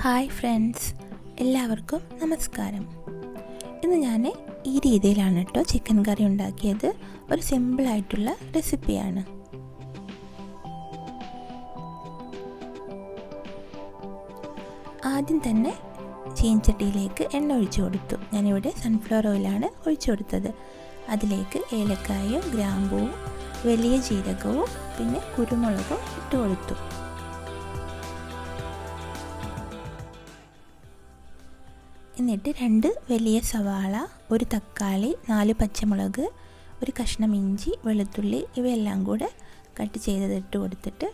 Hi friends, എല്ലാവർക്കും നമസ്കാരം. ഇന്ന് ഞാൻ ഈ രീതിയിലാണ് ചിക്കൻ കറി ഉണ്ടാക്കിയത്. ഒരു സിമ്പിളായിട്ടുള്ള റെസിപ്പിയാണ്. ആദ്യം തന്നെ ചീനച്ചട്ടിയിലേക്ക് എണ്ണ ഒഴിച്ചു കൊടുത്തു. ഞാനിവിടെ സൺഫ്ലവർ ഓയിലാണ് ഒഴിച്ചു കൊടുത്തത്. അതിലേക്ക് ഏലക്കായും ഗ്രാമ്പൂവും വലിയ ജീരകവും പിന്നെ കുരുമുളകും ഇട്ട് കൊടുത്തു. എന്നിട്ട് 2 വലിയ സവാള, ഒരു തക്കാളി, 4 പച്ചമുളക്, ഒരു കഷ്ണം ഇഞ്ചി, വെളുത്തുള്ളി ഇവയെല്ലാം കൂടെ കട്ട് ചെയ്തിട്ട് കൊടുത്തിട്ട്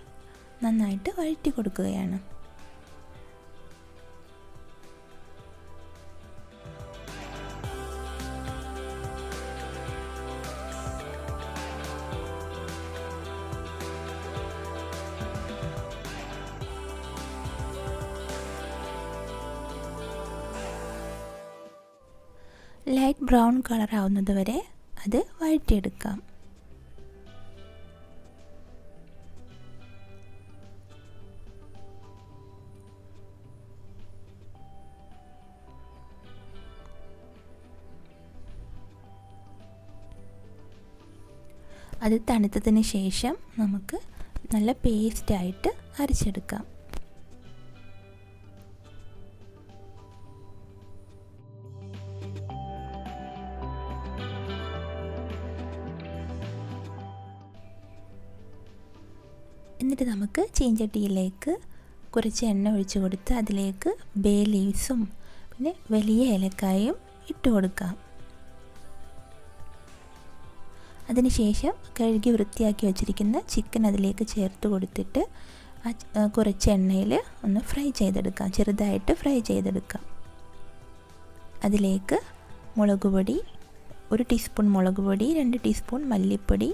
നന്നായിട്ട് വഴറ്റി കൊടുക്കുകയാണ്. ലൈറ്റ് ബ്രൗൺ കളർ ആവുന്നത് വരെ അത് വഴറ്റിയെടുക്കാം. അത് തണുത്തതിന് ശേഷം നമുക്ക് നല്ല പേസ്റ്റായിട്ട് അരച്ചെടുക്കാം. എന്നിട്ട് നമുക്ക് ചീനച്ചട്ടിയിലേക്ക് കുറച്ച് എണ്ണ ഒഴിച്ച് കൊടുത്ത് അതിലേക്ക് ബേ ലീവ്സും പിന്നെ വലിയ ഏലക്കായും ഇട്ട് കൊടുക്കാം. അതിനുശേഷം കഴുകി വൃത്തിയാക്കി വച്ചിരിക്കുന്ന ചിക്കൻ അതിലേക്ക് ചേർത്ത് കൊടുത്തിട്ട് കുറച്ച് എണ്ണയിൽ ഒന്ന് ഫ്രൈ ചെയ്തെടുക്കാം, ചെറുതായിട്ട് ഫ്രൈ ചെയ്തെടുക്കാം. അതിലേക്ക് മുളക് പൊടി, 1 ടീസ്പൂൺ മുളക് പൊടി, 2 ടീസ്പൂൺ മല്ലിപ്പൊടി,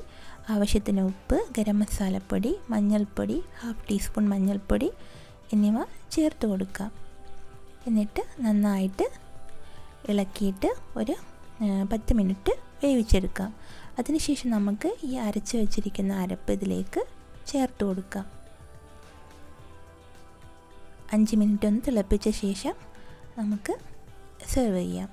ആവശ്യത്തിന് ഉപ്പ്, ഗരം മസാലപ്പൊടി, മഞ്ഞൾപ്പൊടി, 1/2 ടീസ്പൂൺ മഞ്ഞൾപ്പൊടി എന്നിവ ചേർത്ത് കൊടുക്കാം. എന്നിട്ട് നന്നായിട്ട് ഇളക്കിയിട്ട് ഒരു 10 മിനിറ്റ് വേവിച്ചെടുക്കാം. അതിനുശേഷം നമുക്ക് ഈ അരച്ച് വെച്ചിരിക്കുന്ന അരപ്പ് ഇതിലേക്ക് ചേർത്ത് കൊടുക്കാം. 5 മിനിറ്റ് ഒന്ന് തിളപ്പിച്ച ശേഷം നമുക്ക് സെർവ് ചെയ്യാം.